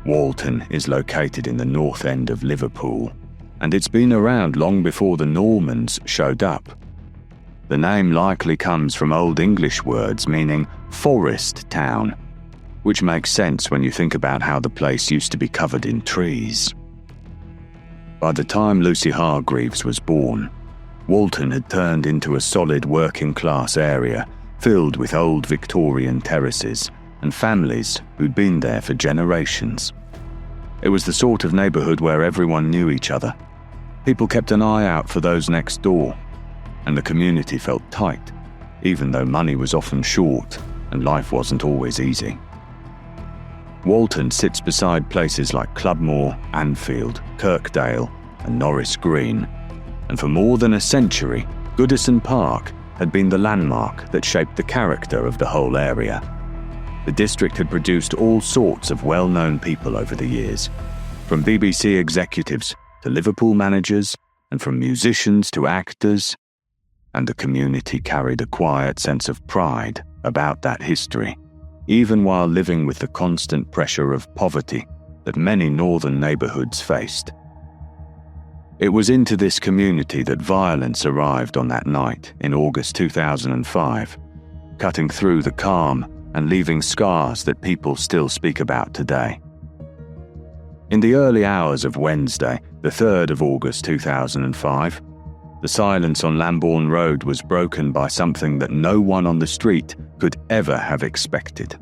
Walton is located in the north end of Liverpool, and it's been around long before the Normans showed up. The name likely comes from Old English words meaning forest town, which makes sense when you think about how the place used to be covered in trees. By the time Lucy Hargreaves was born, Walton had turned into a solid working-class area filled with old Victorian terraces and families who'd been there for generations. It was the sort of neighbourhood where everyone knew each other. People kept an eye out for those next door, and the community felt tight, even though money was often short and life wasn't always easy. Walton sits beside places like Clubmoor, Anfield, Kirkdale, and Norris Green, and for more than a century, Goodison Park had been the landmark that shaped the character of the whole area. The district had produced all sorts of well-known people over the years, from BBC executives to Liverpool managers, and from musicians to actors, and the community carried a quiet sense of pride about that history, even while living with the constant pressure of poverty that many northern neighbourhoods faced. It was into this community that violence arrived on that night in August 2005, cutting through the calm and leaving scars that people still speak about today. In the early hours of Wednesday, the 3rd of August 2005, the silence on Lambourne Road was broken by something that no one on the street could ever have expected.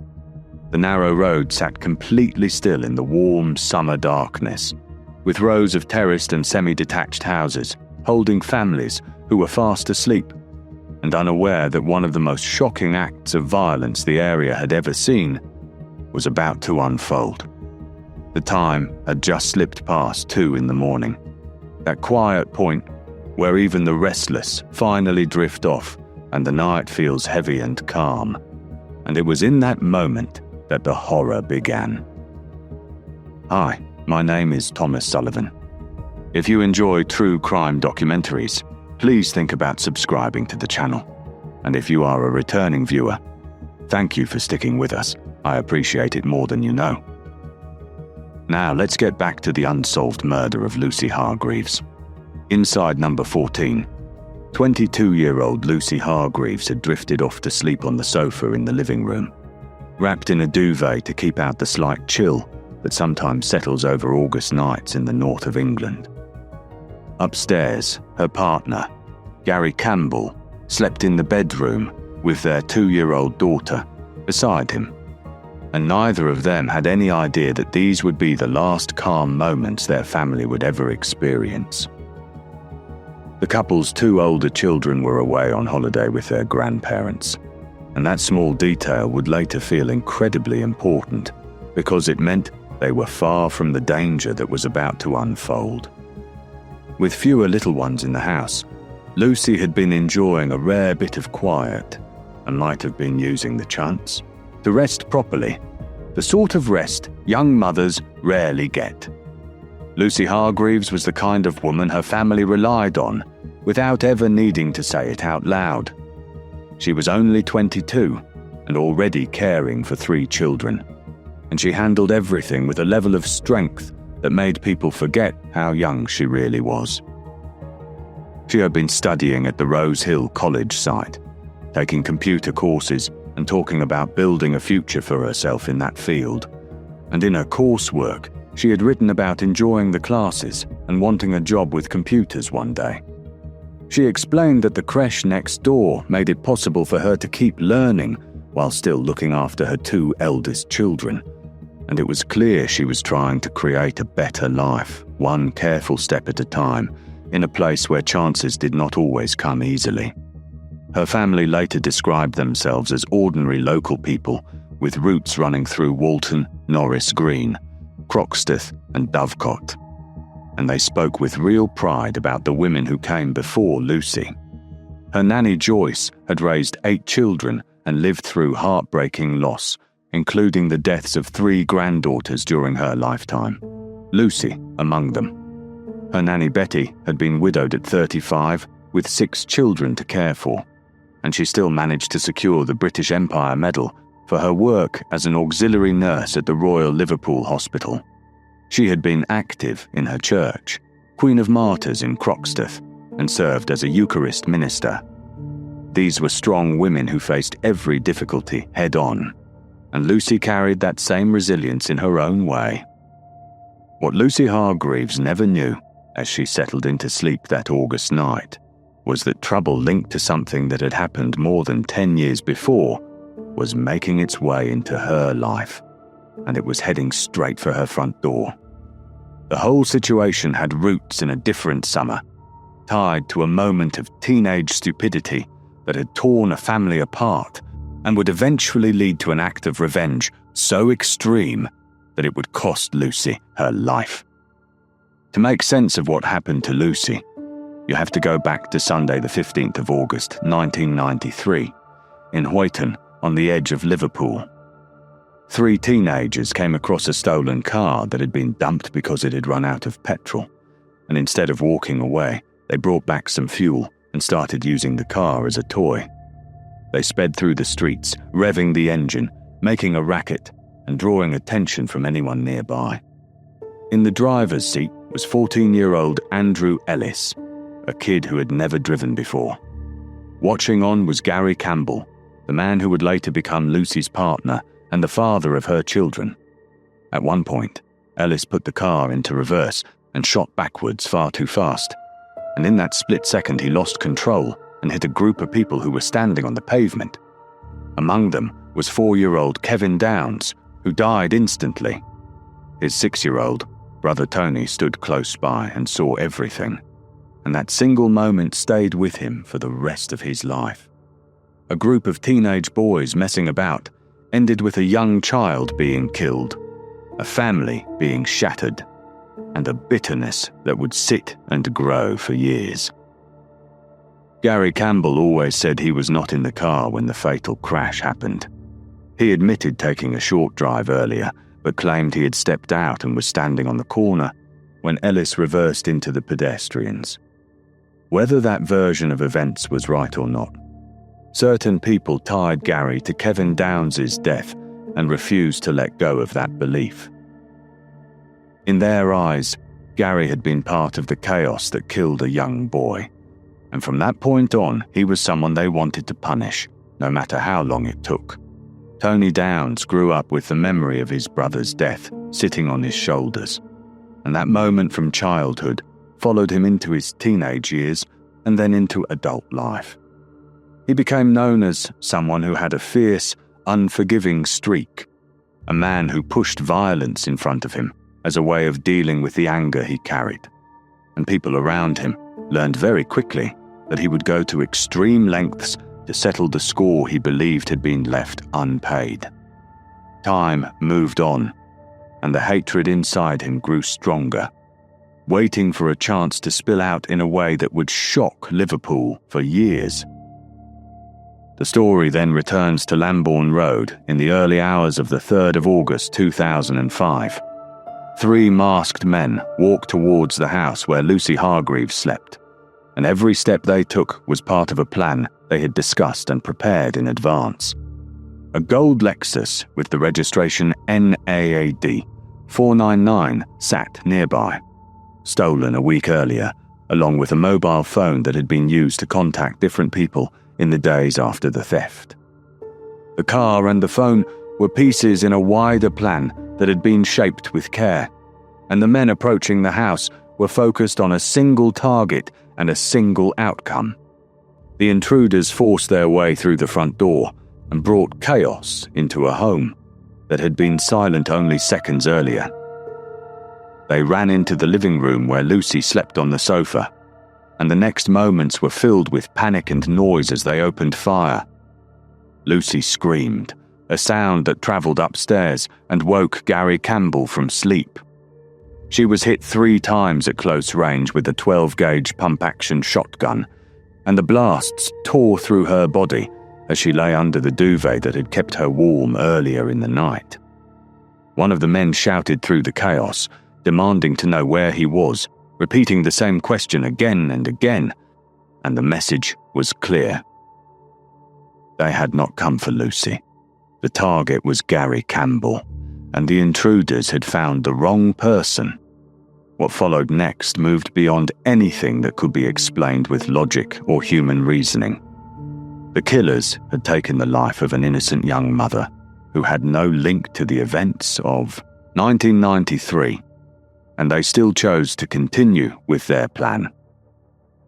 The narrow road sat completely still in the warm summer darkness, with rows of terraced and semi-detached houses holding families who were fast asleep and unaware that one of the most shocking acts of violence the area had ever seen was about to unfold. The time had just slipped past 2 in the morning, that quiet point where even the restless finally drift off and the night feels heavy and calm. And it was in that moment that the horror began. Hi, my name is Thomas Sullivan. If you enjoy true crime documentaries, please think about subscribing to the channel. And if you are a returning viewer, thank you for sticking with us. I appreciate it more than you know. Now let's get back to the unsolved murder of Lucy Hargreaves. Inside number 14, 22-year-old Lucy Hargreaves had drifted off to sleep on the sofa in the living room, wrapped in a duvet to keep out the slight chill that sometimes settles over August nights in the north of England. Upstairs, her partner, Gary Campbell, slept in the bedroom with their 2-year-old daughter beside him, and neither of them had any idea that these would be the last calm moments their family would ever experience. The couple's 2 older children were away on holiday with their grandparents, and that small detail would later feel incredibly important because it meant they were far from the danger that was about to unfold. With fewer little ones in the house, Lucy had been enjoying a rare bit of quiet and might have been using the chance to rest properly, the sort of rest young mothers rarely get. Lucy Hargreaves was the kind of woman her family relied on without ever needing to say it out loud. She was only 22 and already caring for 3 children, and she handled everything with a level of strength that made people forget how young she really was. She had been studying at the Rose Hill College site, taking computer courses and talking about building a future for herself in that field. And in her coursework, she had written about enjoying the classes and wanting a job with computers one day. She explained that the creche next door made it possible for her to keep learning while still looking after her 2 eldest children, and it was clear she was trying to create a better life, one careful step at a time, in a place where chances did not always come easily. Her family later described themselves as ordinary local people with roots running through Walton, Norris Green, Croxteth and Dovecot, and they spoke with real pride about the women who came before Lucy. Her nanny Joyce had raised 8 children and lived through heartbreaking loss, including the deaths of 3 granddaughters during her lifetime, Lucy among them. Her nanny Betty had been widowed at 35 with 6 children to care for, and she still managed to secure the British Empire Medal for her work as an auxiliary nurse at the Royal Liverpool Hospital. She had been active in her church, Queen of Martyrs in Croxteth, and served as a Eucharist minister. These were strong women who faced every difficulty head-on, and Lucy carried that same resilience in her own way. What Lucy Hargreaves never knew, as she settled into sleep that August night, was that trouble linked to something that had happened more than 10 years before was making its way into her life, and it was heading straight for her front door. The whole situation had roots in a different summer, tied to a moment of teenage stupidity that had torn a family apart and would eventually lead to an act of revenge so extreme that it would cost Lucy her life. To make sense of what happened to Lucy, you have to go back to Sunday the 15th of August 1993 in Walton on the edge of Liverpool. 3 teenagers came across a stolen car that had been dumped because it had run out of petrol, and instead of walking away, they brought back some fuel and started using the car as a toy. They sped through the streets, revving the engine, making a racket, and drawing attention from anyone nearby. In the driver's seat was 14-year-old Andrew Ellis, a kid who had never driven before. Watching on was Gary Campbell, the man who would later become Lucy's partner and the father of her children. At one point, Ellis put the car into reverse and shot backwards far too fast, and in that split second he lost control and hit a group of people who were standing on the pavement. Among them was 4-year-old Kevin Downs, who died instantly. His 6-year-old brother Tony stood close by and saw everything, and that single moment stayed with him for the rest of his life. A group of teenage boys messing about ended with a young child being killed, a family being shattered, and a bitterness that would sit and grow for years. Gary Campbell always said he was not in the car when the fatal crash happened. He admitted taking a short drive earlier, but claimed he had stepped out and was standing on the corner when Ellis reversed into the pedestrians. Whether that version of events was right or not, certain people tied Gary to Kevin Downs' death and refused to let go of that belief. In their eyes, Gary had been part of the chaos that killed a young boy, and from that point on, he was someone they wanted to punish, no matter how long it took. Tony Downs grew up with the memory of his brother's death sitting on his shoulders, and that moment from childhood followed him into his teenage years and then into adult life. He became known as someone who had a fierce, unforgiving streak, a man who pushed violence in front of him as a way of dealing with the anger he carried, and people around him learned very quickly that he would go to extreme lengths to settle the score he believed had been left unpaid. Time moved on, and the hatred inside him grew stronger, waiting for a chance to spill out in a way that would shock Liverpool for years. The story then returns to Lambourne Road in the early hours of the 3rd of August 2005. 3 masked men walked towards the house where Lucy Hargreaves slept, and every step they took was part of a plan they had discussed and prepared in advance. A gold Lexus with the registration NAAD 499 sat nearby, stolen a week earlier, along with a mobile phone that had been used to contact different people in the days after the theft. The car and the phone were pieces in a wider plan that had been shaped with care, and the men approaching the house were focused on a single target and a single outcome. The intruders forced their way through the front door and brought chaos into a home that had been silent only seconds earlier. They ran into the living room where Lucy slept on the sofa, and the next moments were filled with panic and noise as they opened fire. Lucy screamed, a sound that travelled upstairs and woke Gary Campbell from sleep. She was hit 3 times at close range with a 12-gauge pump-action shotgun, and the blasts tore through her body as she lay under the duvet that had kept her warm earlier in the night. One of the men shouted through the chaos, demanding to know where he was, repeating the same question again and again, and the message was clear. They had not come for Lucy. The target was Gary Campbell, and the intruders had found the wrong person. What followed next moved beyond anything that could be explained with logic or human reasoning. The killers had taken the life of an innocent young mother who had no link to the events of 1993, and they still chose to continue with their plan.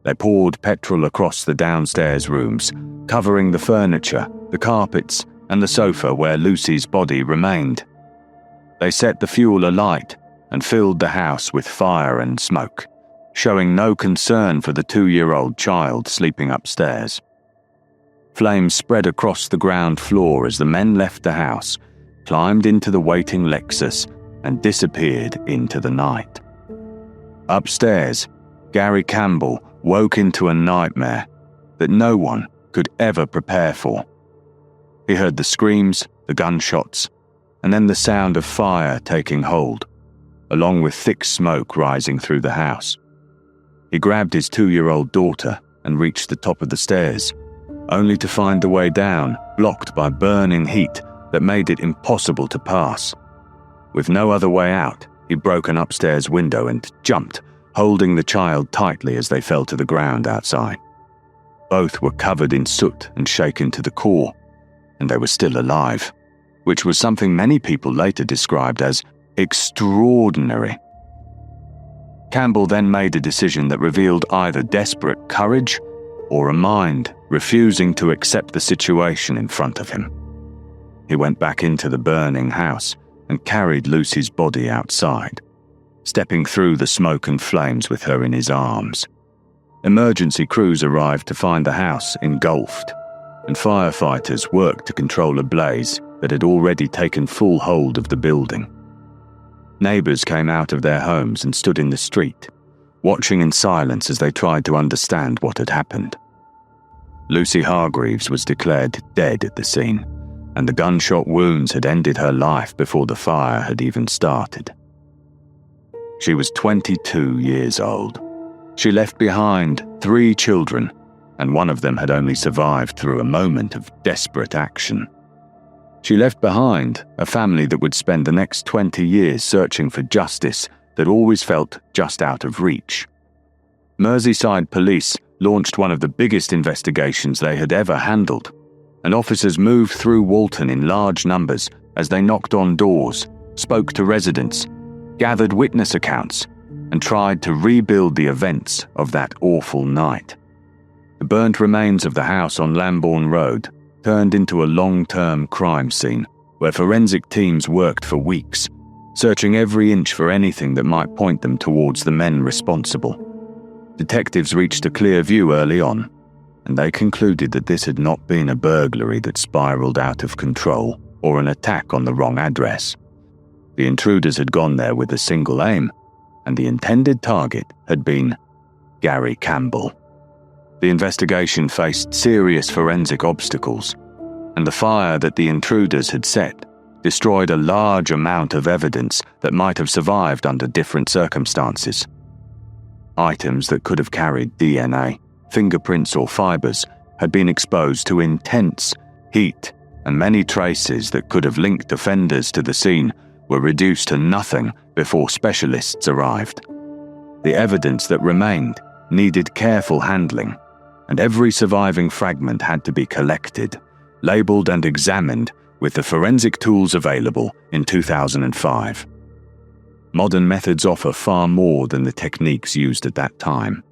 They poured petrol across the downstairs rooms, covering the furniture, the carpets, and the sofa where Lucy's body remained. They set the fuel alight and filled the house with fire and smoke, showing no concern for the 2-year-old child sleeping upstairs. Flames spread across the ground floor as the men left the house, climbed into the waiting Lexus, and disappeared into the night. Upstairs, Gary Campbell woke into a nightmare that no one could ever prepare for. He heard the screams, the gunshots, and then the sound of fire taking hold, along with thick smoke rising through the house. He grabbed his 2-year-old daughter and reached the top of the stairs, only to find the way down blocked by burning heat that made it impossible to pass. With no other way out, he broke an upstairs window and jumped, holding the child tightly as they fell to the ground outside. Both were covered in soot and shaken to the core, and they were still alive, which was something many people later described as extraordinary. Campbell then made a decision that revealed either desperate courage or a mind refusing to accept the situation in front of him. He went back into the burning house and carried Lucy's body outside, stepping through the smoke and flames with her in his arms. Emergency crews arrived to find the house engulfed, and firefighters worked to control a blaze that had already taken full hold of the building. Neighbours came out of their homes and stood in the street, watching in silence as they tried to understand what had happened. Lucy Hargreaves was declared dead at the scene, and the gunshot wounds had ended her life before the fire had even started. She was 22 years old. She left behind 3 children, and one of them had only survived through a moment of desperate action. She left behind a family that would spend the next 20 years searching for justice that always felt just out of reach. Merseyside police launched one of the biggest investigations they had ever handled, and officers moved through Walton in large numbers as they knocked on doors, spoke to residents, gathered witness accounts, and tried to rebuild the events of that awful night. The burnt remains of the house on Lambourne Road turned into a long-term crime scene where forensic teams worked for weeks, searching every inch for anything that might point them towards the men responsible. Detectives reached a clear view early on, and they concluded that this had not been a burglary that spiraled out of control or an attack on the wrong address. The intruders had gone there with a single aim, and the intended target had been Gary Campbell. The investigation faced serious forensic obstacles, and the fire that the intruders had set destroyed a large amount of evidence that might have survived under different circumstances. Items that could have carried DNA, fingerprints or fibers had been exposed to intense heat, and many traces that could have linked offenders to the scene were reduced to nothing before specialists arrived. The evidence that remained needed careful handling, and every surviving fragment had to be collected, labelled and examined with the forensic tools available in 2005. Modern methods offer far more than the techniques used at that time,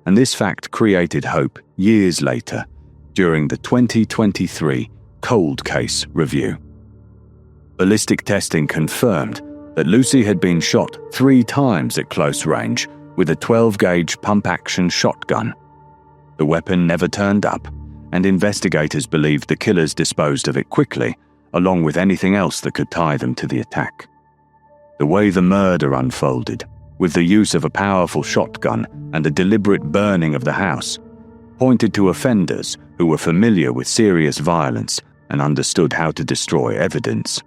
and this fact created hope years later during the 2023 Cold Case Review. Ballistic testing confirmed that Lucy had been shot 3 times at close range with a 12-gauge pump-action shotgun. The weapon never turned up, and investigators believed the killers disposed of it quickly, along with anything else that could tie them to the attack. The way the murder unfolded, with the use of a powerful shotgun and a deliberate burning of the house, pointed to offenders who were familiar with serious violence and understood how to destroy evidence,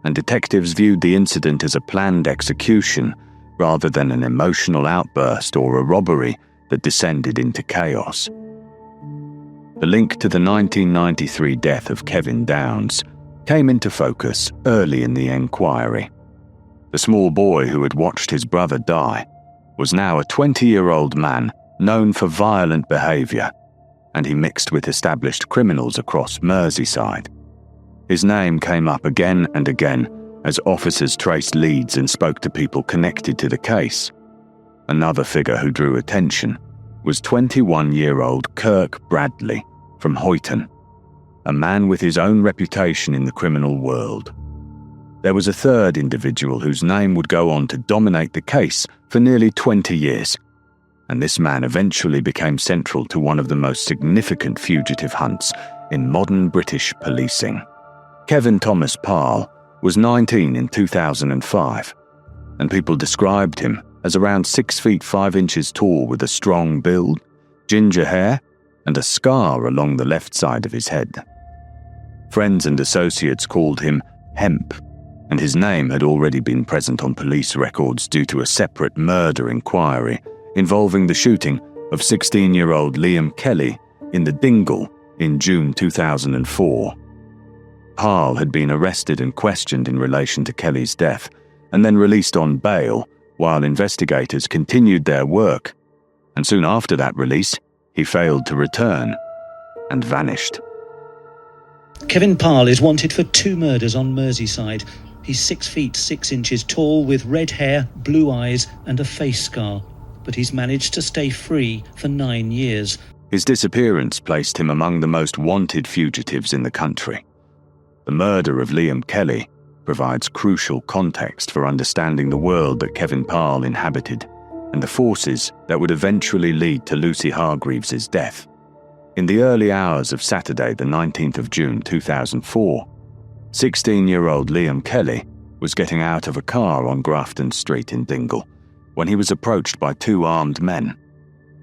and detectives viewed the incident as a planned execution rather than an emotional outburst or a robbery that descended into chaos. The link to the 1993 death of Kevin Downs came into focus early in the inquiry. The small boy who had watched his brother die was now a 20-year-old man known for violent behaviour, and he mixed with established criminals across Merseyside. His name came up again and again as officers traced leads and spoke to people connected to the case. Another figure who drew attention was 21-year-old Kirk Bradley from Walton, a man with his own reputation in the criminal world. There was a third individual whose name would go on to dominate the case for nearly 20 years, and this man eventually became central to one of the most significant fugitive hunts in modern British policing. Kevin Parle was 19 in 2005, and people described him as around 6 feet 5 inches tall with a strong build, ginger hair, and a scar along the left side of his head. Friends and associates called him Hemp, and his name had already been present on police records due to a separate murder inquiry involving the shooting of 16-year-old Liam Kelly in the Dingle in June 2004. Parle had been arrested and questioned in relation to Kelly's death, and then released on bail while investigators continued their work, and soon after that release, he failed to return and vanished. Kevin Parle is wanted for 2 murders on Merseyside. He's 6 feet 6 inches tall with red hair, blue eyes and a face scar, but he's managed to stay free for 9 years. His disappearance placed him among the most wanted fugitives in the country. The murder of Liam Kelly provides crucial context for understanding the world that Kevin Parle inhabited and the forces that would eventually lead to Lucy Hargreaves' death. In the early hours of Saturday, the 19th of June 2004, 16-year-old Liam Kelly was getting out of a car on Grafton Street in Dingle when he was approached by 2 armed men.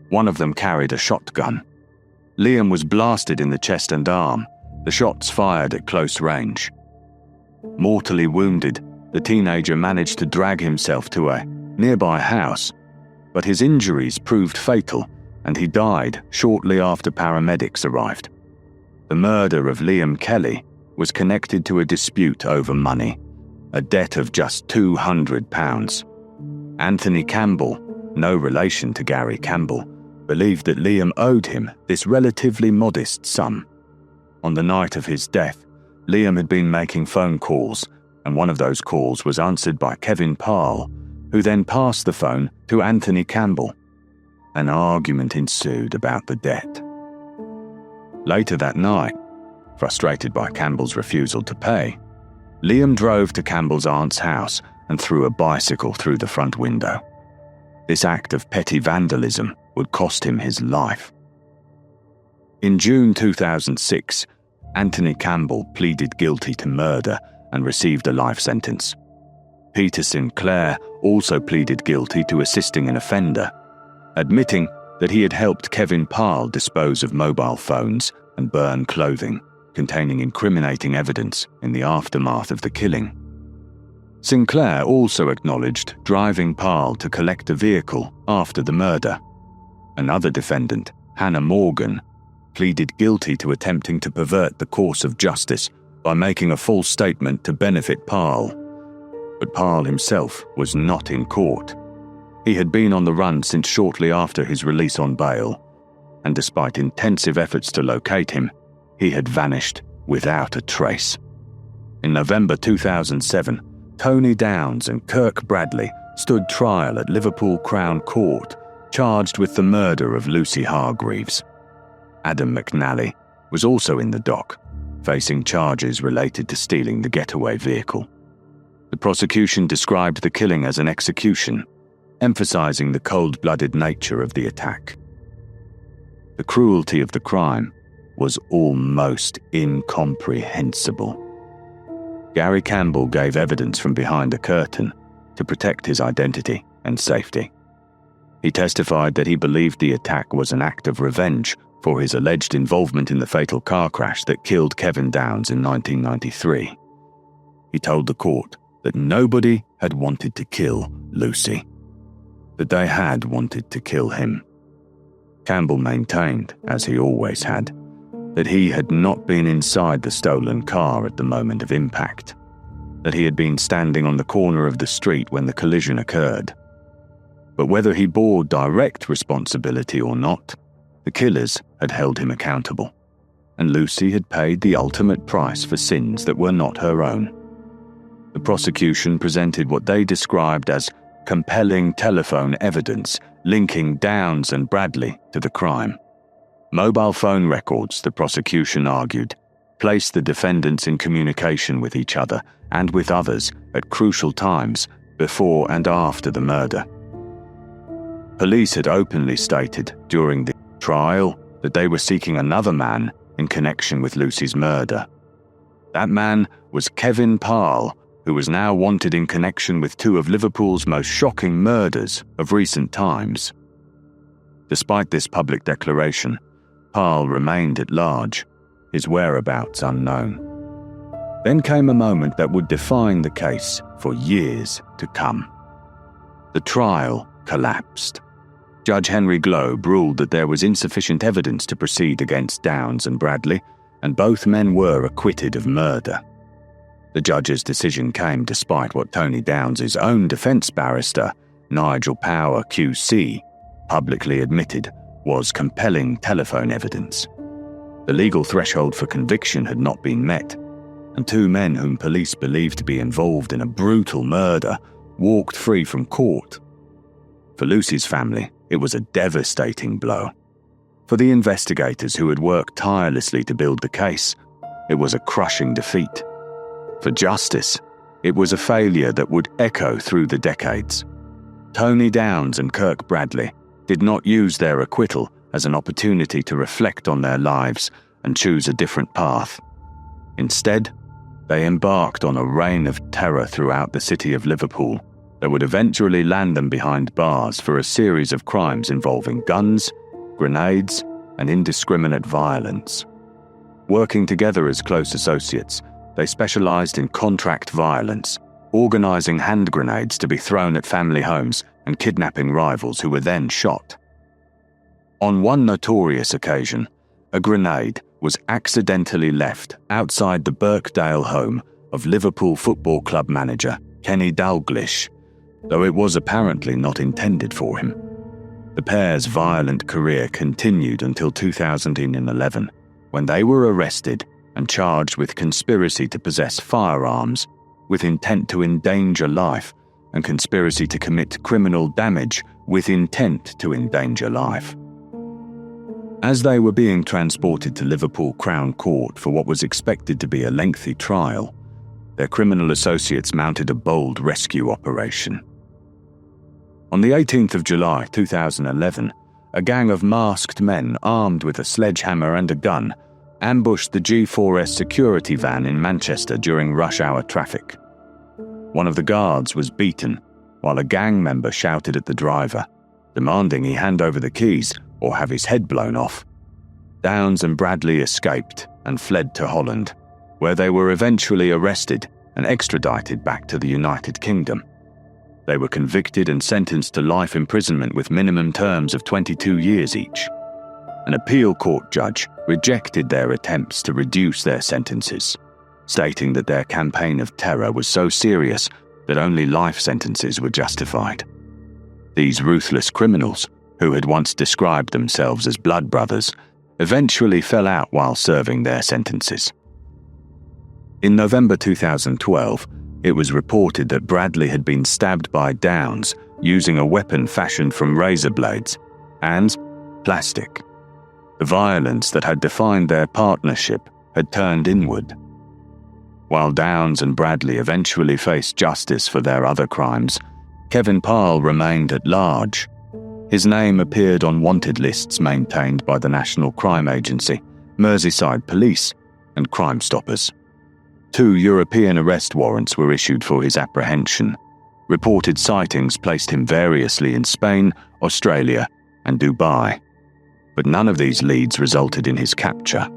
One of them carried a shotgun. Liam was blasted in the chest and arm, the shots fired at close range. Mortally wounded, the teenager managed to drag himself to a nearby house, but his injuries proved fatal and he died shortly after paramedics arrived. The murder of Liam Kelly was connected to a dispute over money, a debt of just £200. Anthony Campbell, no relation to Gary Campbell, believed that Liam owed him this relatively modest sum. On the night of his death, Liam had been making phone calls, and one of those calls was answered by Kevin Parle, who then passed the phone to Anthony Campbell. An argument ensued about the debt. Later that night, frustrated by Campbell's refusal to pay, Liam drove to Campbell's aunt's house and threw a bicycle through the front window. This act of petty vandalism would cost him his life. In June 2006, Anthony Campbell pleaded guilty to murder and received a life sentence. Peter Sinclair also pleaded guilty to assisting an offender, admitting that he had helped Kevin Parle dispose of mobile phones and burn clothing containing incriminating evidence in the aftermath of the killing. Sinclair also acknowledged driving Parle to collect a vehicle after the murder. Another defendant, Hannah Morgan, pleaded guilty to attempting to pervert the course of justice by making a false statement to benefit Parle. But Parle himself was not in court. He had been on the run since shortly after his release on bail, and despite intensive efforts to locate him, he had vanished without a trace. In November 2007, Tony Downs and Kirk Bradley stood trial at Liverpool Crown Court, charged with the murder of Lucy Hargreaves. Adam McNally was also in the dock, facing charges related to stealing the getaway vehicle. The prosecution described the killing as an execution, emphasizing the cold-blooded nature of the attack. The cruelty of the crime was almost incomprehensible. Gary Campbell gave evidence from behind a curtain to protect his identity and safety. He testified that he believed the attack was an act of revenge for his alleged involvement in the fatal car crash that killed Kevin Downs in 1993. He told the court that nobody had wanted to kill Lucy, that they had wanted to kill him. Campbell maintained, as he always had, that he had not been inside the stolen car at the moment of impact, that he had been standing on the corner of the street when the collision occurred. But whether he bore direct responsibility or not, the killers had held him accountable, and Lucy had paid the ultimate price for sins that were not her own. The prosecution presented what they described as compelling telephone evidence linking Downes and Bradley to the crime. Mobile phone records, the prosecution argued, placed the defendants in communication with each other and with others at crucial times before and after the murder. Police had openly stated during the trial that they were seeking another man in connection with Lucy's murder. That man was Kevin Parle, who was now wanted in connection with two of Liverpool's most shocking murders of recent times. Despite this public declaration, Parle remained at large, his whereabouts unknown. Then came a moment that would define the case for years to come. The trial collapsed. Judge Henry Globe ruled that there was insufficient evidence to proceed against Downes and Bradley, and both men were acquitted of murder. The judge's decision came despite what Tony Downes' own defence barrister, Nigel Power QC, publicly admitted was compelling telephone evidence. The legal threshold for conviction had not been met, and two men whom police believed to be involved in a brutal murder walked free from court. For Lucy's family, it was a devastating blow. For the investigators who had worked tirelessly to build the case, it was a crushing defeat. For justice, it was a failure that would echo through the decades. Tony Downes and Kirk Bradley did not use their acquittal as an opportunity to reflect on their lives and choose a different path. Instead, they embarked on a reign of terror throughout the city of Liverpool that would eventually land them behind bars for a series of crimes involving guns, grenades, and indiscriminate violence. Working together as close associates, they specialised in contract violence, organising hand grenades to be thrown at family homes and kidnapping rivals who were then shot. On one notorious occasion, a grenade was accidentally left outside the Birkdale home of Liverpool Football Club manager Kenny Dalglish, though it was apparently not intended for him. The pair's violent career continued until 2011, when they were arrested and charged with conspiracy to possess firearms with intent to endanger life and conspiracy to commit criminal damage with intent to endanger life. As they were being transported to Liverpool Crown Court for what was expected to be a lengthy trial, their criminal associates mounted a bold rescue operation. On the 18th of July 2011, a gang of masked men armed with a sledgehammer and a gun ambushed the G4S security van in Manchester during rush hour traffic. One of the guards was beaten, while a gang member shouted at the driver, demanding he hand over the keys or have his head blown off. Downes and Bradley escaped and fled to Holland, where they were eventually arrested and extradited back to the United Kingdom. They were convicted and sentenced to life imprisonment with minimum terms of 22 years each. An appeal court judge rejected their attempts to reduce their sentences, stating that their campaign of terror was so serious that only life sentences were justified. These ruthless criminals, who had once described themselves as blood brothers, eventually fell out while serving their sentences. In November 2012, it was reported that Bradley had been stabbed by Downes using a weapon fashioned from razor blades and plastic. The violence that had defined their partnership had turned inward. While Downes and Bradley eventually faced justice for their other crimes, Kevin Parle remained at large. His name appeared on wanted lists maintained by the National Crime Agency, Merseyside Police, and Crime Stoppers. 2 European arrest warrants were issued for his apprehension. Reported sightings placed him variously in Spain, Australia, and Dubai. But none of these leads resulted in his capture.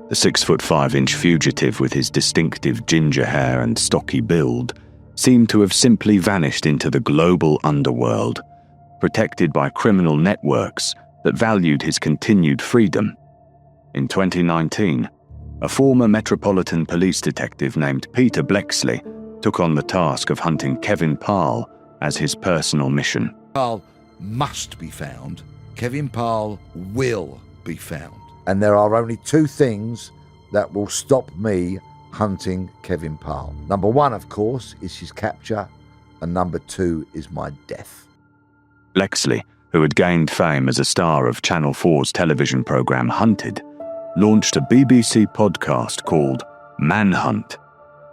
The 6'5" fugitive with his distinctive ginger hair and stocky build seemed to have simply vanished into the global underworld, protected by criminal networks that valued his continued freedom. In 2019, a former Metropolitan Police detective named Peter Bleksley took on the task of hunting Kevin Parle as his personal mission. Parle must be found. Kevin Parle will be found. And there are only two things that will stop me hunting Kevin Parle. Number one, of course, is his capture, and number two is my death. Bleksley, who had gained fame as a star of Channel 4's television programme Hunted, launched a BBC podcast called Manhunt,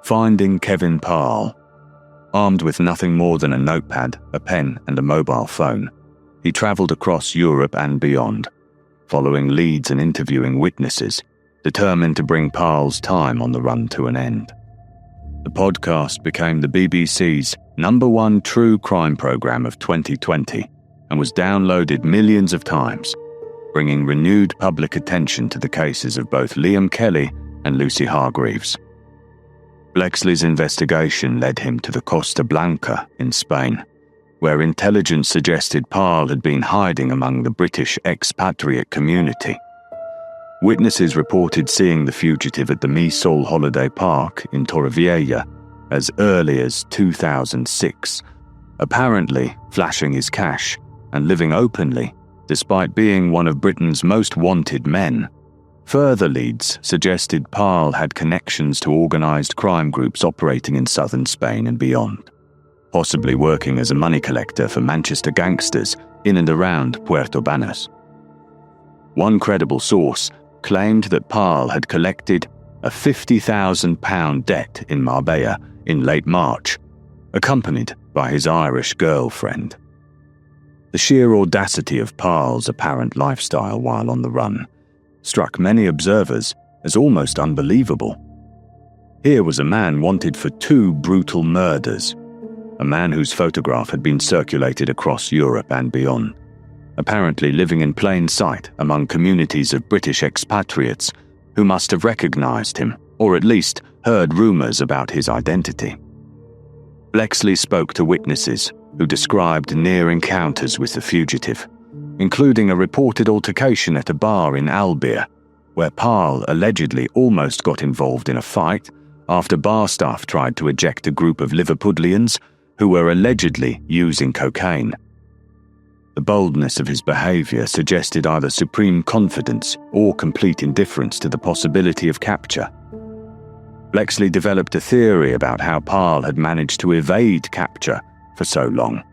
Finding Kevin Parle. Armed with nothing more than a notepad, a pen and a mobile phone, he travelled across Europe and beyond, following leads and interviewing witnesses, determined to bring Parle's time on the run to an end. The podcast became the BBC's #1 true crime programme of 2020 and was downloaded millions of times, bringing renewed public attention to the cases of both Liam Kelly and Lucy Hargreaves. Bleksley's investigation led him to the Costa Blanca in Spain, where intelligence suggested Parle had been hiding among the British expatriate community. Witnesses reported seeing the fugitive at the Misol holiday park in Torrevieja as early as 2006, apparently flashing his cash and living openly despite being one of Britain's most wanted men. Further leads suggested Parle had connections to organised crime groups operating in southern Spain and beyond, possibly working as a money collector for Manchester gangsters in and around Puerto Banús. One credible source claimed that Parle had collected a £50,000 debt in Marbella in late March, accompanied by his Irish girlfriend. The sheer audacity of Parle's apparent lifestyle while on the run struck many observers as almost unbelievable. Here was a man wanted for 2 brutal murders, a man whose photograph had been circulated across Europe and beyond, apparently living in plain sight among communities of British expatriates who must have recognised him, or at least heard rumours about his identity. Bleksley spoke to witnesses who described near encounters with the fugitive, including a reported altercation at a bar in Albier, where Parle allegedly almost got involved in a fight after bar staff tried to eject a group of Liverpudlians who were allegedly using cocaine. The boldness of his behaviour suggested either supreme confidence or complete indifference to the possibility of capture. Bleksley developed a theory about how Parle had managed to evade capture for so long.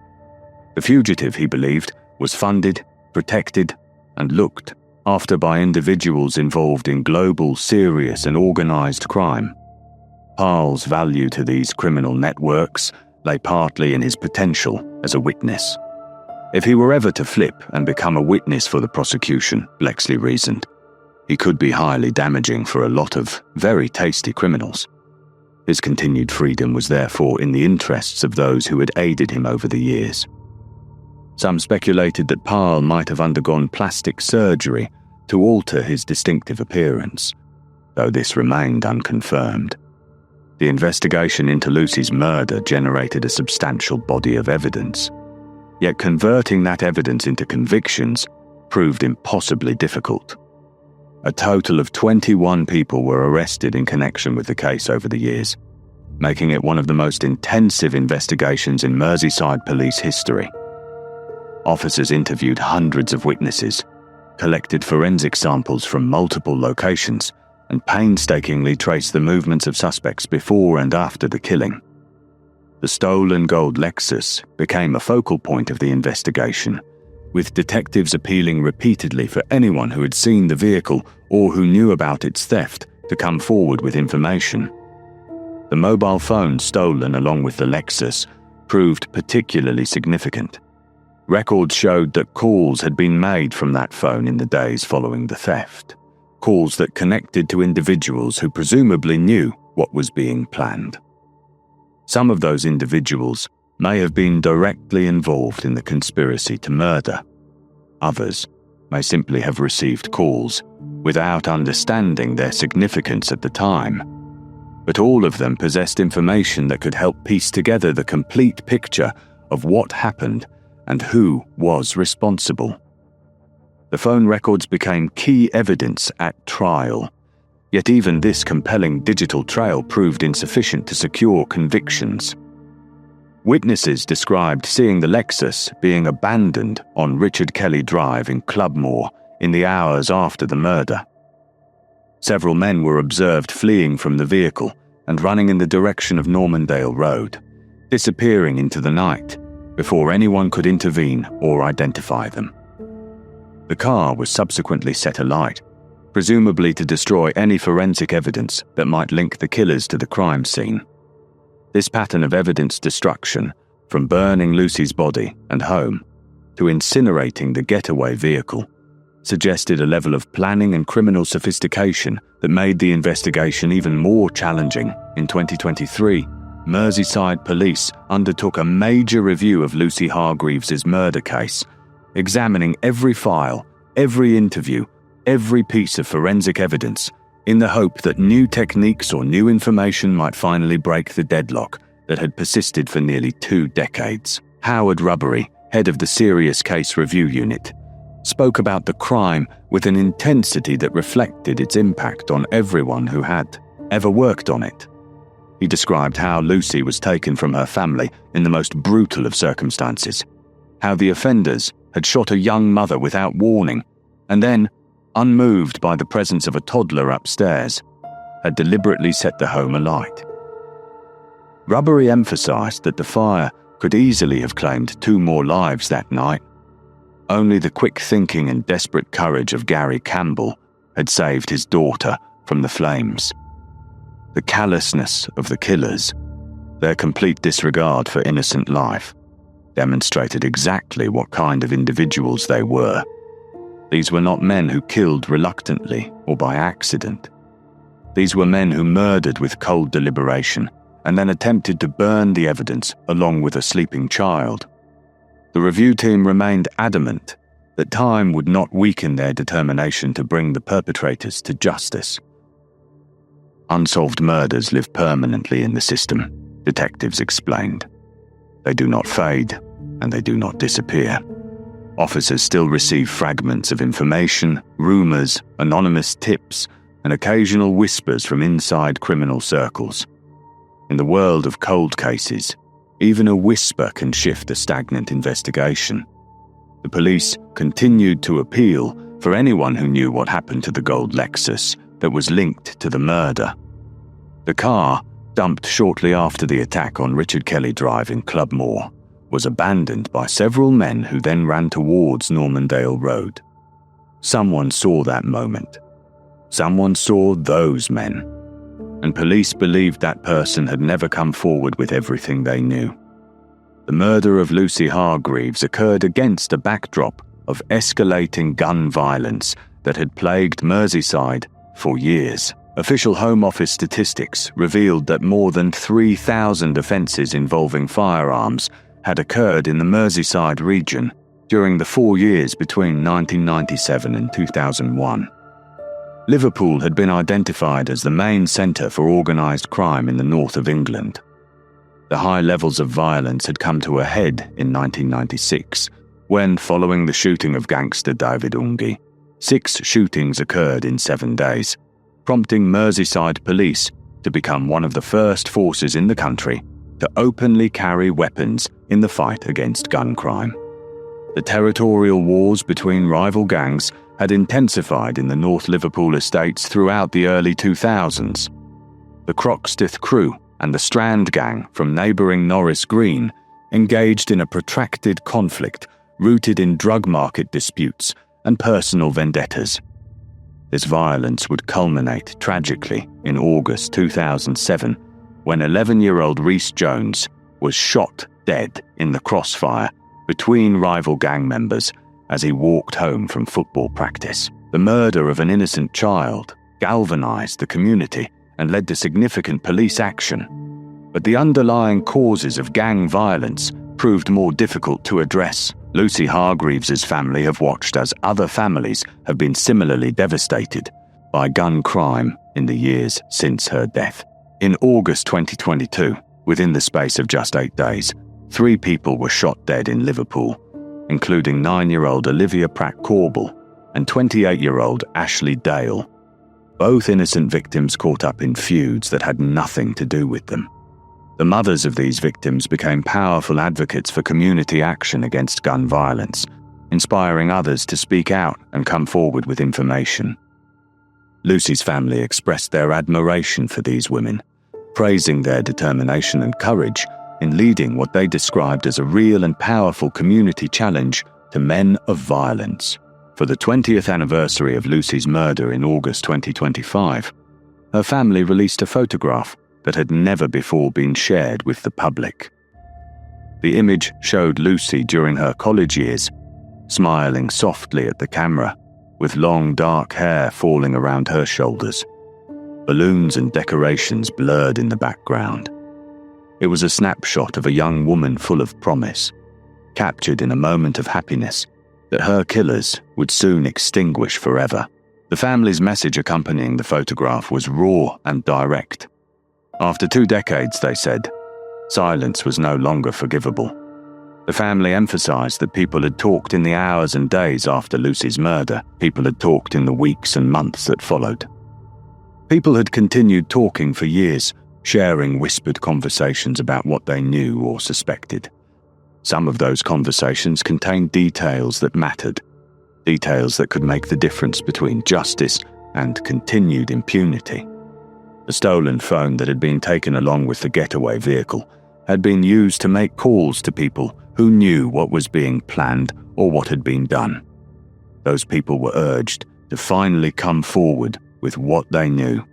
The fugitive, he believed, was funded, protected, and looked after by individuals involved in global, serious and organised crime. Parle's value to these criminal networks lay partly in his potential as a witness. If he were ever to flip and become a witness for the prosecution, Bleksley reasoned, he could be highly damaging for a lot of very tasty criminals. His continued freedom was therefore in the interests of those who had aided him over the years. Some speculated that Parle might have undergone plastic surgery to alter his distinctive appearance, though this remained unconfirmed. The investigation into Lucy's murder generated a substantial body of evidence, yet converting that evidence into convictions proved impossibly difficult. A total of 21 people were arrested in connection with the case over the years, making it one of the most intensive investigations in Merseyside police history. Officers interviewed hundreds of witnesses, collected forensic samples from multiple locations, and painstakingly traced the movements of suspects before and after the killing. The stolen gold Lexus became a focal point of the investigation, with detectives appealing repeatedly for anyone who had seen the vehicle or who knew about its theft to come forward with information. The mobile phone stolen along with the Lexus proved particularly significant. Records showed that calls had been made from that phone in the days following the theft, calls that connected to individuals who presumably knew what was being planned. Some of those individuals may have been directly involved in the conspiracy to murder. Others may simply have received calls without understanding their significance at the time. But all of them possessed information that could help piece together the complete picture of what happened and who was responsible. The phone records became key evidence at trial. Yet even this compelling digital trail proved insufficient to secure convictions. Witnesses described seeing the Lexus being abandoned on Richard Kelly Drive in Clubmoor in the hours after the murder. Several men were observed fleeing from the vehicle and running in the direction of Lambourne Road, disappearing into the night before anyone could intervene or identify them. The car was subsequently set alight, presumably to destroy any forensic evidence that might link the killers to the crime scene. This pattern of evidence destruction, from burning Lucy's body and home to incinerating the getaway vehicle, suggested a level of planning and criminal sophistication that made the investigation even more challenging. In 2023, Merseyside police undertook a major review of Lucy Hargreaves' murder case, examining every file, every interview, every piece of forensic evidence, in the hope that new techniques or new information might finally break the deadlock that had persisted for nearly 2 decades. Howard Rubbery, head of the Serious Case Review Unit, spoke about the crime with an intensity that reflected its impact on everyone who had ever worked on it. He described how Lucy was taken from her family in the most brutal of circumstances, how the offenders had shot a young mother without warning, and then, unmoved by the presence of a toddler upstairs, had deliberately set the home alight. Rubbery emphasized that the fire could easily have claimed 2 more lives that night. Only the quick thinking and desperate courage of Gary Campbell had saved his daughter from the flames. The callousness of the killers, their complete disregard for innocent life, demonstrated exactly what kind of individuals they were. These were not men who killed reluctantly or by accident. These were men who murdered with cold deliberation and then attempted to burn the evidence along with a sleeping child. The review team remained adamant that time would not weaken their determination to bring the perpetrators to justice. Unsolved murders live permanently in the system, detectives explained. They do not fade, and they do not disappear. Officers still receive fragments of information, rumours, anonymous tips, and occasional whispers from inside criminal circles. In the world of cold cases, even a whisper can shift a stagnant investigation. The police continued to appeal for anyone who knew what happened to the gold Lexus that was linked to the murder. The car, dumped shortly after the attack on Richard Kelly Drive in Clubmoor, was abandoned by several men who then ran towards Lambourne Road. Someone saw that moment. Someone saw those men. And police believed that person had never come forward with everything they knew. The murder of Lucy Hargreaves occurred against a backdrop of escalating gun violence that had plagued Merseyside for years. Official Home Office statistics revealed that more than 3,000 offences involving firearms had occurred in the Merseyside region during the 4 years between 1997 and 2001. Liverpool had been identified as the main centre for organised crime in the north of England. The high levels of violence had come to a head in 1996, when, following the shooting of gangster David Ungi, 6 shootings occurred in 7 days, prompting Merseyside police to become one of the first forces in the country to openly carry weapons in the fight against gun crime. The territorial wars between rival gangs had intensified in the North Liverpool estates throughout the early 2000s. The Croxteth crew and the Strand gang from neighbouring Norris Green engaged in a protracted conflict rooted in drug market disputes and personal vendettas. This violence would culminate tragically in August 2007 when 11-year-old Rhys Jones was shot dead in the crossfire between rival gang members as he walked home from football practice. The murder of an innocent child galvanised the community and led to significant police action. But the underlying causes of gang violence proved more difficult to address. Lucy Hargreaves' family have watched as other families have been similarly devastated by gun crime in the years since her death. In August 2022, within the space of just 8 days, 3 people were shot dead in Liverpool, including 9-year-old Olivia Pratt-Corbell, and 28-year-old Ashley Dale, both innocent victims caught up in feuds that had nothing to do with them. The mothers of these victims became powerful advocates for community action against gun violence, inspiring others to speak out and come forward with information. Lucy's family expressed their admiration for these women, praising their determination and courage in leading what they described as a real and powerful community challenge to men of violence. For the 20th anniversary of Lucy's murder in August 2025, her family released a photograph that had never before been shared with the public. The image showed Lucy during her college years, smiling softly at the camera, with long dark hair falling around her shoulders. Balloons and decorations blurred in the background. It was a snapshot of a young woman full of promise, captured in a moment of happiness that her killers would soon extinguish forever. The family's message accompanying the photograph was raw and direct. After 2 decades, they said, silence was no longer forgivable. The family emphasized that people had talked in the hours and days after Lucy's murder. People had talked in the weeks and months that followed. People had continued talking for years, sharing whispered conversations about what they knew or suspected. Some of those conversations contained details that mattered, details that could make the difference between justice and continued impunity. The stolen phone that had been taken along with the getaway vehicle had been used to make calls to people who knew what was being planned or what had been done. Those people were urged to finally come forward with what they knew.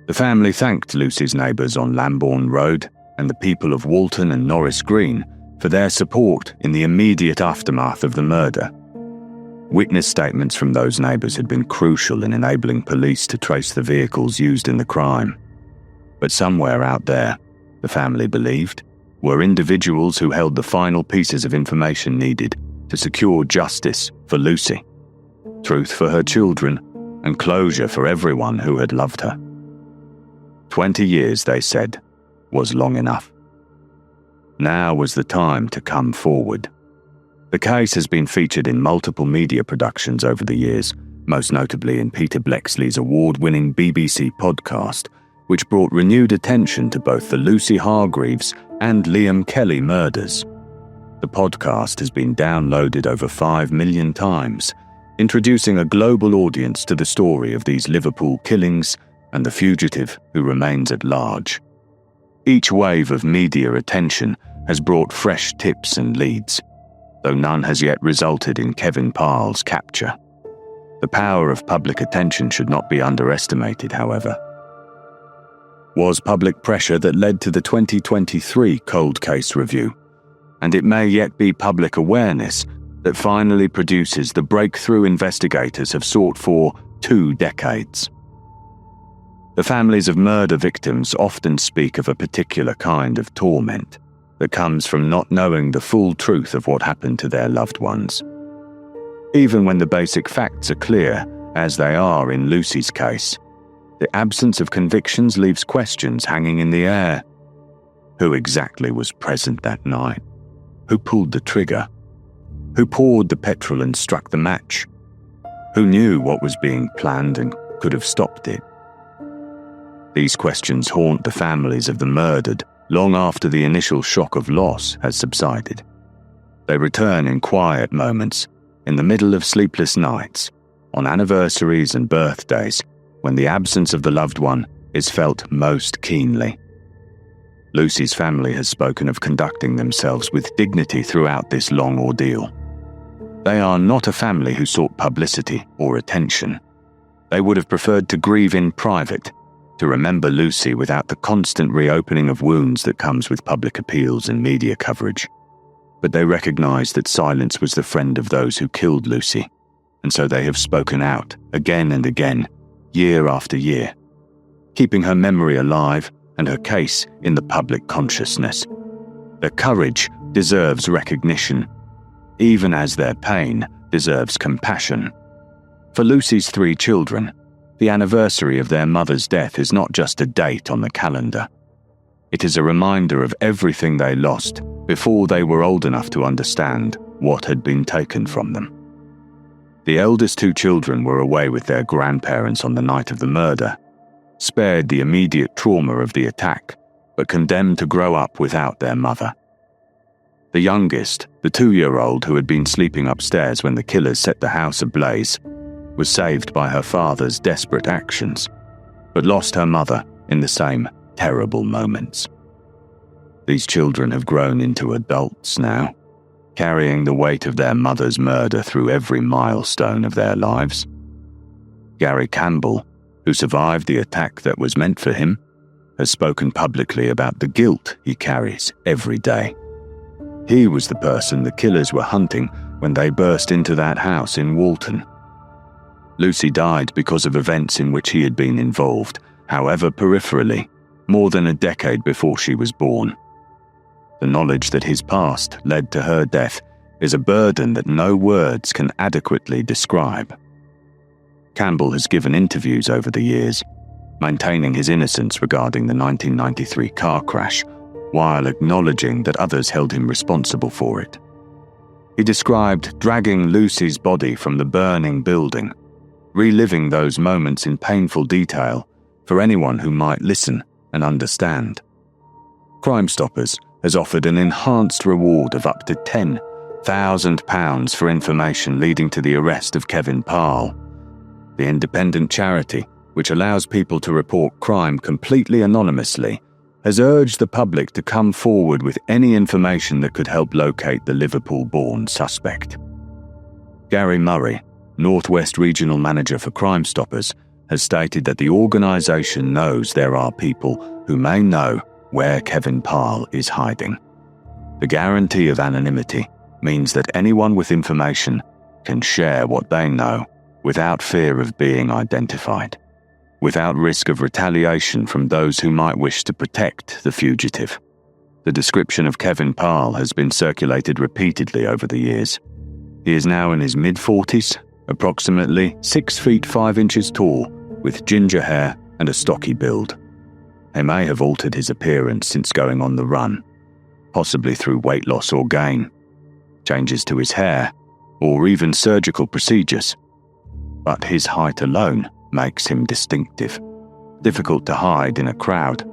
The family thanked Lucy's neighbours on Lambourne Road and the people of Walton and Norris Green for their support in the immediate aftermath of the murder. Witness statements from those neighbours had been crucial in enabling police to trace the vehicles used in the crime. But somewhere out there, the family believed, were individuals who held the final pieces of information needed to secure justice for Lucy, truth for her children, and closure for everyone who had loved her. 20 years, they said, was long enough. Now was the time to come forward. The case has been featured in multiple media productions over the years, most notably in Peter Bleksley's award-winning BBC podcast, which brought renewed attention to both the Lucy Hargreaves and Liam Kelly murders. The podcast has been downloaded over 5 million times, introducing a global audience to the story of these Liverpool killings and the fugitive who remains at large. Each wave of media attention has brought fresh tips and leads, though none has yet resulted in Kevin Parle's capture. The power of public attention should not be underestimated, however. Was public pressure that led to the 2023 Cold Case Review, and it may yet be public awareness that finally produces the breakthrough investigators have sought for 2 decades. The families of murder victims often speak of a particular kind of torment that comes from not knowing the full truth of what happened to their loved ones. Even when the basic facts are clear, as they are in Lucy's case, the absence of convictions leaves questions hanging in the air. Who exactly was present that night? Who pulled the trigger? Who poured the petrol and struck the match? Who knew what was being planned and could have stopped it? These questions haunt the families of the murdered long after the initial shock of loss has subsided. They return in quiet moments, in the middle of sleepless nights, on anniversaries and birthdays, when the absence of the loved one is felt most keenly. Lucy's family has spoken of conducting themselves with dignity throughout this long ordeal. They are not a family who sought publicity or attention. They would have preferred to grieve in private, to remember Lucy without the constant reopening of wounds that comes with public appeals and media coverage. But they recognise that silence was the friend of those who killed Lucy, and so they have spoken out again and again, year after year, keeping her memory alive and her case in the public consciousness. Their courage deserves recognition, even as their pain deserves compassion. For Lucy's 3 children, the anniversary of their mother's death is not just a date on the calendar. It is a reminder of everything they lost before they were old enough to understand what had been taken from them. The eldest two children were away with their grandparents on the night of the murder, spared the immediate trauma of the attack, but condemned to grow up without their mother. The youngest, the 2-year-old who had been sleeping upstairs when the killers set the house ablaze, was saved by her father's desperate actions, but lost her mother in the same terrible moments. These children have grown into adults now, carrying the weight of their mother's murder through every milestone of their lives. Gary Campbell, who survived the attack that was meant for him, has spoken publicly about the guilt he carries every day. He was the person the killers were hunting when they burst into that house in Walton. Lucy died because of events in which he had been involved, however peripherally, more than a decade before she was born. The knowledge that his past led to her death is a burden that no words can adequately describe. Campbell has given interviews over the years, maintaining his innocence regarding the 1993 car crash, while acknowledging that others held him responsible for it. He described dragging Lucy's body from the burning building, reliving those moments in painful detail for anyone who might listen and understand. Crime Stoppers has offered an enhanced reward of up to £10,000 for information leading to the arrest of Kevin Parle. The independent charity, which allows people to report crime completely anonymously, has urged the public to come forward with any information that could help locate the Liverpool-born suspect. Gary Murray, Northwest Regional Manager for Crime Stoppers, has stated that the organisation knows there are people who may know where Kevin Parle is hiding. The guarantee of anonymity means that anyone with information can share what they know without fear of being identified, without risk of retaliation from those who might wish to protect the fugitive. The description of Kevin Parle has been circulated repeatedly over the years. He is now in his mid-40s, approximately 6 feet 5 inches tall, with ginger hair and a stocky build. He may have altered his appearance since going on the run, possibly through weight loss or gain, changes to his hair, or even surgical procedures. But his height alone makes him distinctive, difficult to hide in a crowd,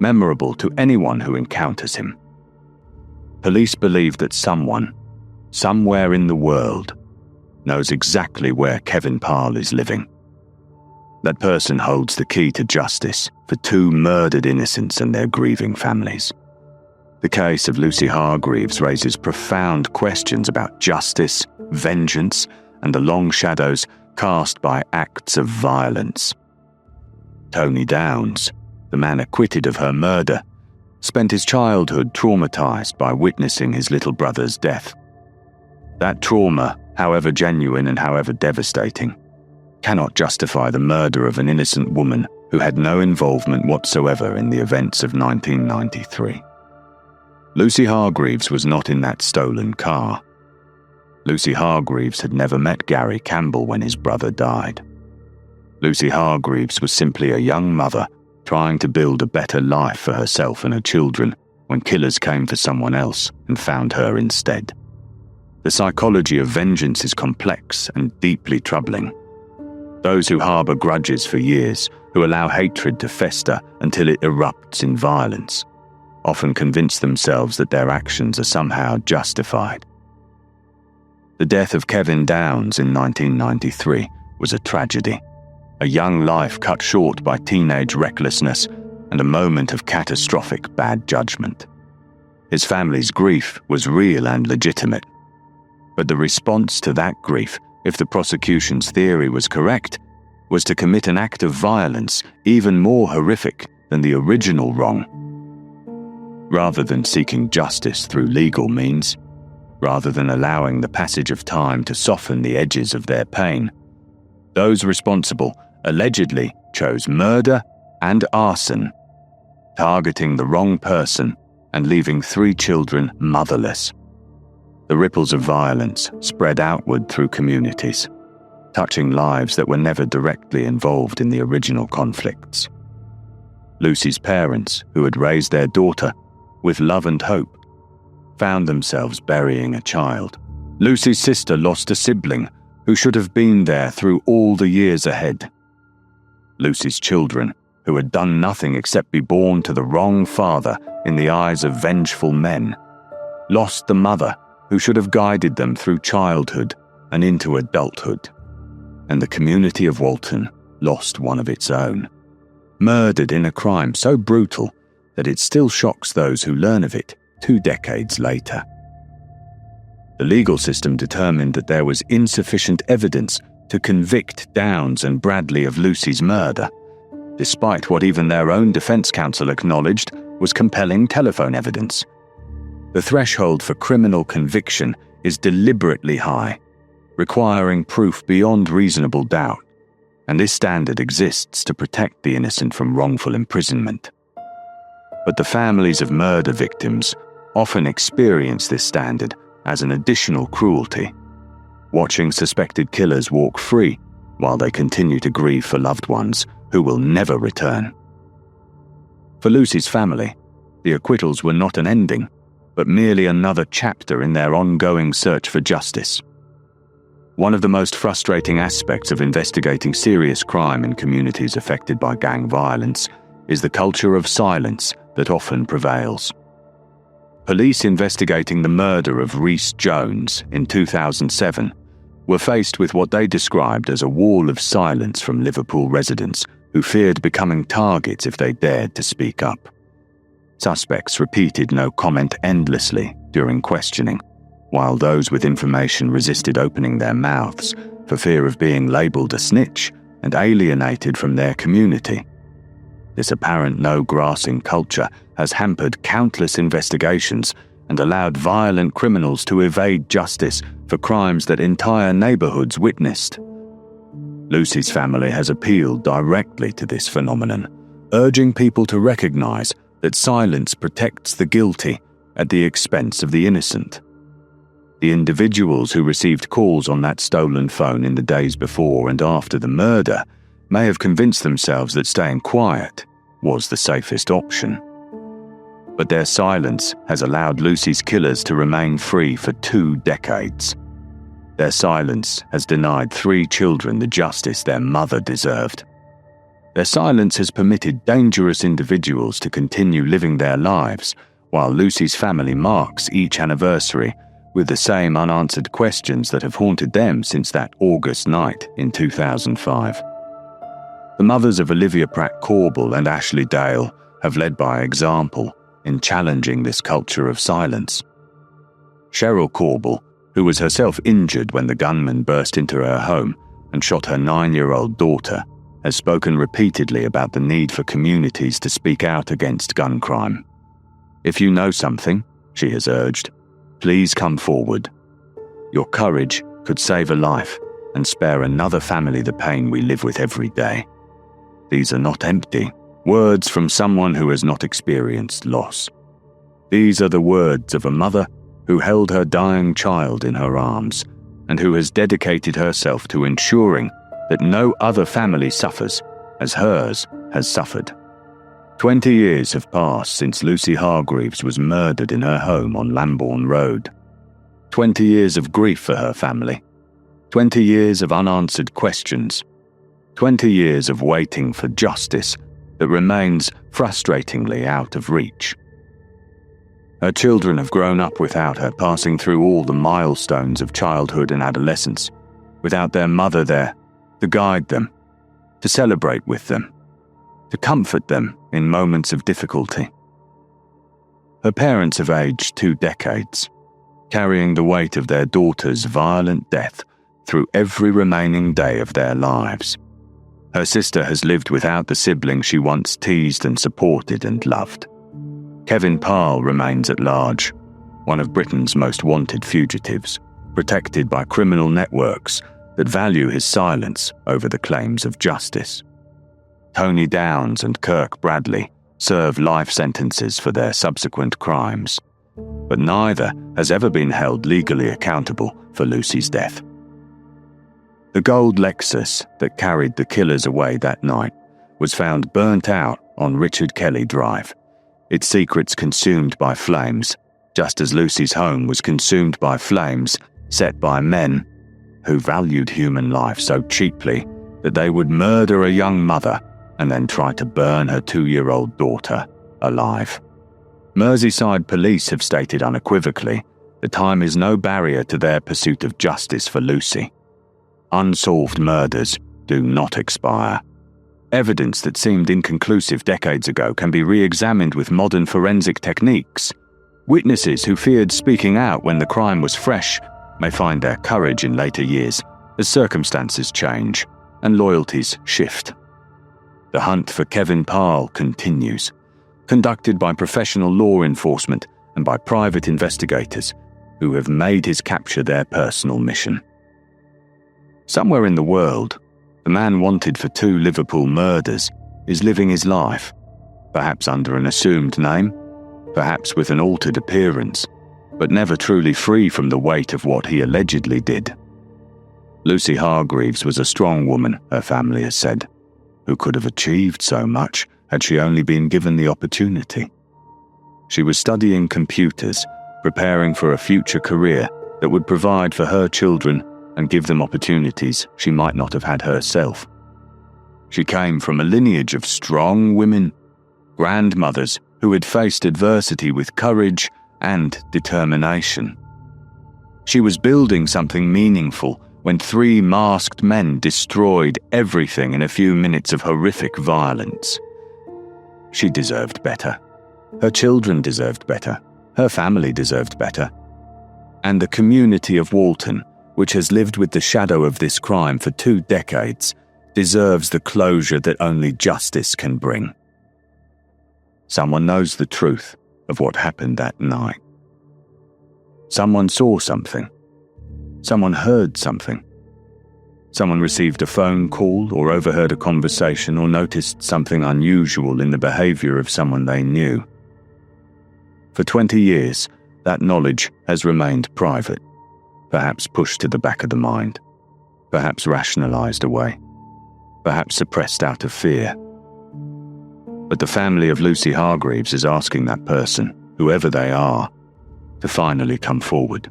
memorable to anyone who encounters him. Police believe that someone, somewhere in the world, knows exactly where Kevin Parle is living. That person holds the key to justice for 2 murdered innocents and their grieving families. The case of Lucy Hargreaves raises profound questions about justice, vengeance, and the long shadows cast by acts of violence. Tony Downs, the man acquitted of her murder, spent his childhood traumatized by witnessing his little brother's death. That trauma, however genuine and however devastating, cannot justify the murder of an innocent woman who had no involvement whatsoever in the events of 1993. Lucy Hargreaves was not in that stolen car. Lucy Hargreaves had never met Gary Campbell when his brother died. Lucy Hargreaves was simply a young mother trying to build a better life for herself and her children when killers came for someone else and found her instead. The psychology of vengeance is complex and deeply troubling. Those who harbour grudges for years, who allow hatred to fester until it erupts in violence, often convince themselves that their actions are somehow justified. The death of Kevin Downs in 1993 was a tragedy, a young life cut short by teenage recklessness and a moment of catastrophic bad judgment. His family's grief was real and legitimate, but the response to that grief, if the prosecution's theory was correct, was to commit an act of violence even more horrific than the original wrong. Rather than seeking justice through legal means, rather than allowing the passage of time to soften the edges of their pain, those responsible allegedly chose murder and arson, targeting the wrong person and leaving 3 children motherless. The ripples of violence spread outward through communities, touching lives that were never directly involved in the original conflicts. Lucy's parents, who had raised their daughter with love and hope, found themselves burying a child. Lucy's sister lost a sibling, who should have been there through all the years ahead. Lucy's children, who had done nothing except be born to the wrong father in the eyes of vengeful men, lost the mother who should have guided them through childhood and into adulthood. And the community of Walton lost one of its own, murdered in a crime so brutal that it still shocks those who learn of it 2 decades later. The legal system determined that there was insufficient evidence to convict Downes and Bradley of Lucy's murder, despite what even their own defence counsel acknowledged was compelling telephone evidence. The threshold for criminal conviction is deliberately high, requiring proof beyond reasonable doubt, and this standard exists to protect the innocent from wrongful imprisonment. But the families of murder victims often experience this standard as an additional cruelty, watching suspected killers walk free while they continue to grieve for loved ones who will never return. For Lucy's family, the acquittals were not an ending, but merely another chapter in their ongoing search for justice. One of the most frustrating aspects of investigating serious crime in communities affected by gang violence is the culture of silence that often prevails. Police investigating the murder of Rhys Jones in 2007 were faced with what they described as a wall of silence from Liverpool residents who feared becoming targets if they dared to speak up. Suspects repeated no comment endlessly during questioning, while those with information resisted opening their mouths for fear of being labelled a snitch and alienated from their community. This apparent no-grassing culture has hampered countless investigations and allowed violent criminals to evade justice for crimes that entire neighbourhoods witnessed. Lucy's family has appealed directly to this phenomenon, urging people to recognise that silence protects the guilty at the expense of the innocent. The individuals who received calls on that stolen phone in the days before and after the murder may have convinced themselves that staying quiet was the safest option. But their silence has allowed Lucy's killers to remain free for 2 decades. Their silence has denied 3 children the justice their mother deserved. Their silence has permitted dangerous individuals to continue living their lives, while Lucy's family marks each anniversary with the same unanswered questions that have haunted them since that August night in 2005. The mothers of Olivia Pratt-Corbell and Ashley Dale have led by example in challenging this culture of silence. Cheryl Corbell, who was herself injured when the gunman burst into her home and shot her 9-year-old daughter, has spoken repeatedly about the need for communities to speak out against gun crime. If you know something, she has urged, please come forward. Your courage could save a life and spare another family the pain we live with every day. These are not empty words from someone who has not experienced loss. These are the words of a mother who held her dying child in her arms and who has dedicated herself to ensuring that no other family suffers as hers has suffered. 20 years have passed since Lucy Hargreaves was murdered in her home on Lambourne Road. 20 years of grief for her family. 20 years of unanswered questions. 20 years of waiting for justice that remains frustratingly out of reach. Her children have grown up without her, passing through all the milestones of childhood and adolescence, without their mother there to guide them, to celebrate with them, to comfort them in moments of difficulty. Her parents have aged 2 decades, carrying the weight of their daughter's violent death through every remaining day of their lives. Her sister has lived without the sibling she once teased and supported and loved. Kevin Parle remains at large, one of Britain's most wanted fugitives, protected by criminal networks that value his silence over the claims of justice. Tony Downes and Kirk Bradley serve life sentences for their subsequent crimes, but neither has ever been held legally accountable for Lucy's death. The gold Lexus that carried the killers away that night was found burnt out on Richard Kelly Drive, its secrets consumed by flames, just as Lucy's home was consumed by flames set by men who valued human life so cheaply that they would murder a young mother and then try to burn her 2-year-old daughter alive. Merseyside police have stated unequivocally that time is no barrier to their pursuit of justice for Lucy. Unsolved murders do not expire. Evidence that seemed inconclusive decades ago can be re-examined with modern forensic techniques. Witnesses who feared speaking out when the crime was fresh may find their courage in later years as circumstances change and loyalties shift. The hunt for Kevin Parle continues, conducted by professional law enforcement and by private investigators who have made his capture their personal mission. Somewhere in the world, the man wanted for 2 Liverpool murders is living his life, perhaps under an assumed name, perhaps with an altered appearance, but never truly free from the weight of what he allegedly did. Lucy Hargreaves was a strong woman, her family has said, who could have achieved so much had she only been given the opportunity. She was studying computers, preparing for a future career that would provide for her children and give them opportunities she might not have had herself. She came from a lineage of strong women, grandmothers who had faced adversity with courage and determination. She was building something meaningful when 3 masked men destroyed everything in a few minutes of horrific violence. She deserved better. Her children deserved better. Her family deserved better. And the community of Walton, which has lived with the shadow of this crime for 2 decades, deserves the closure that only justice can bring. Someone knows the truth of what happened that night. Someone saw something. Someone heard something. Someone received a phone call or overheard a conversation or noticed something unusual in the behavior of someone they knew. For 20 years, that knowledge has remained private, perhaps pushed to the back of the mind, perhaps rationalized away, perhaps suppressed out of fear. But the family of Lucy Hargreaves is asking that person, whoever they are, to finally come forward.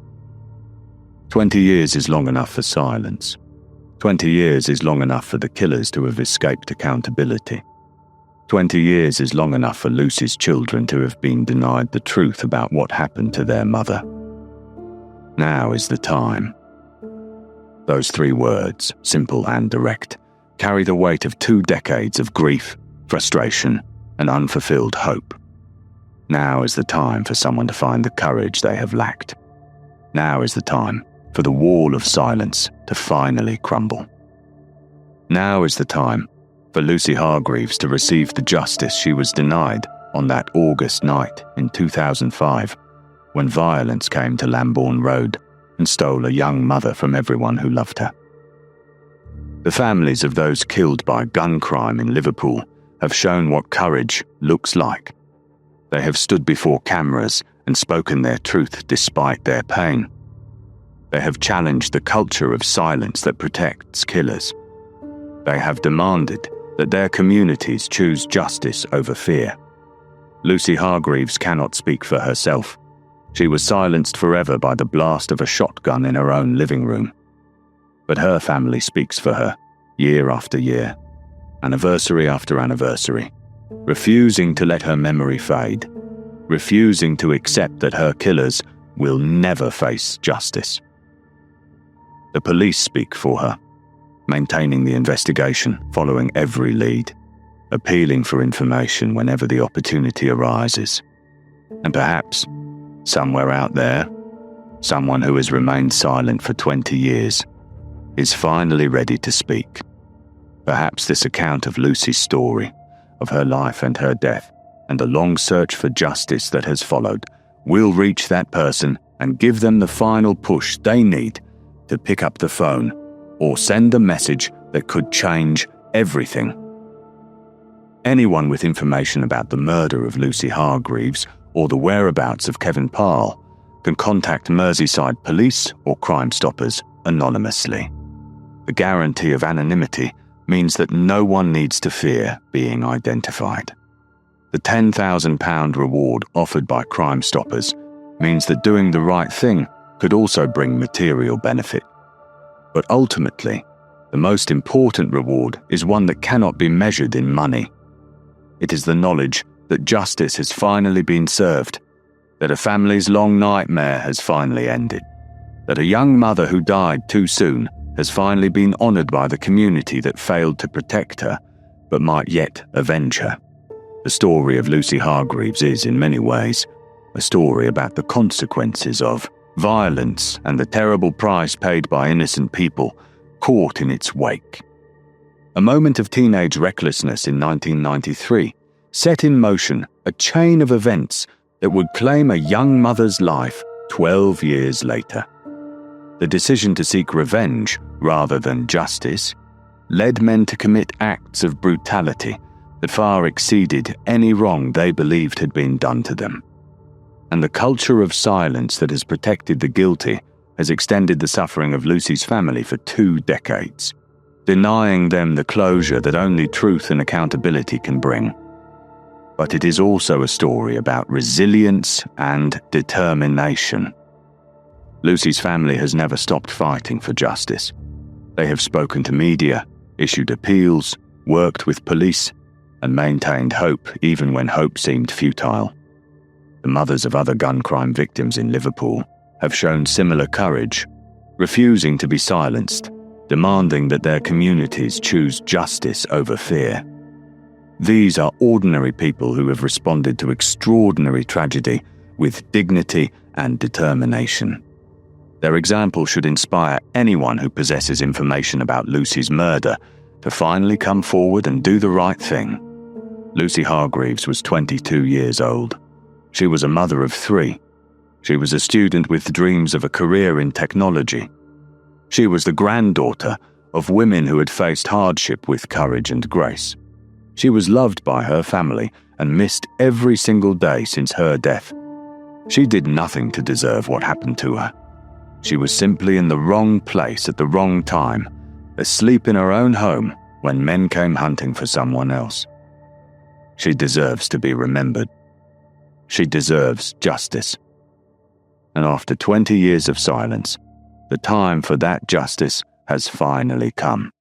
20 years is long enough for silence. 20 years is long enough for the killers to have escaped accountability. 20 years is long enough for Lucy's children to have been denied the truth about what happened to their mother. Now is the time. Those 3 words, simple and direct, carry the weight of 2 decades of grief, frustration, and unfulfilled hope. Now is the time for someone to find the courage they have lacked. Now is the time for the wall of silence to finally crumble. Now is the time for Lucy Hargreaves to receive the justice she was denied on that August night in 2005, when violence came to Lambourne Road and stole a young mother from everyone who loved her. The families of those killed by gun crime in Liverpool have shown what courage looks like. They have stood before cameras and spoken their truth despite their pain. They have challenged the culture of silence that protects killers. They have demanded that their communities choose justice over fear. Lucy Hargreaves cannot speak for herself. She was silenced forever by the blast of a shotgun in her own living room. But her family speaks for her, year after year, anniversary after anniversary, refusing to let her memory fade, refusing to accept that her killers will never face justice. The police speak for her, maintaining the investigation, following every lead, appealing for information whenever the opportunity arises. And perhaps, somewhere out there, someone who has remained silent for 20 years is finally ready to speak. Perhaps this account of Lucy's story, of her life and her death, and the long search for justice that has followed, will reach that person and give them the final push they need to pick up the phone or send a message that could change everything. Anyone with information about the murder of Lucy Hargreaves or the whereabouts of Kevin Parle can contact Merseyside police or Crime Stoppers anonymously. The guarantee of anonymity means that no one needs to fear being identified. The £10,000 reward offered by Crime Stoppers means that doing the right thing could also bring material benefit. But ultimately, the most important reward is one that cannot be measured in money. It is the knowledge that justice has finally been served, that a family's long nightmare has finally ended, that a young mother who died too soon has finally been honoured by the community that failed to protect her, but might yet avenge her. The story of Lucy Hargreaves is, in many ways, a story about the consequences of violence and the terrible price paid by innocent people caught in its wake. A moment of teenage recklessness in 1993 set in motion a chain of events that would claim a young mother's life 12 years later. The decision to seek revenge rather than justice led men to commit acts of brutality that far exceeded any wrong they believed had been done to them. And the culture of silence that has protected the guilty has extended the suffering of Lucy's family for 2 decades, denying them the closure that only truth and accountability can bring. But it is also a story about resilience and determination. Lucy's family has never stopped fighting for justice. They have spoken to media, issued appeals, worked with police, and maintained hope even when hope seemed futile. The mothers of other gun crime victims in Liverpool have shown similar courage, refusing to be silenced, demanding that their communities choose justice over fear. These are ordinary people who have responded to extraordinary tragedy with dignity and determination. Their example should inspire anyone who possesses information about Lucy's murder to finally come forward and do the right thing. Lucy Hargreaves was 22 years old. She was a mother of 3. She was a student with dreams of a career in technology. She was the granddaughter of women who had faced hardship with courage and grace. She was loved by her family and missed every single day since her death. She did nothing to deserve what happened to her. She was simply in the wrong place at the wrong time, asleep in her own home when men came hunting for someone else. She deserves to be remembered. She deserves justice. And after 20 years of silence, the time for that justice has finally come.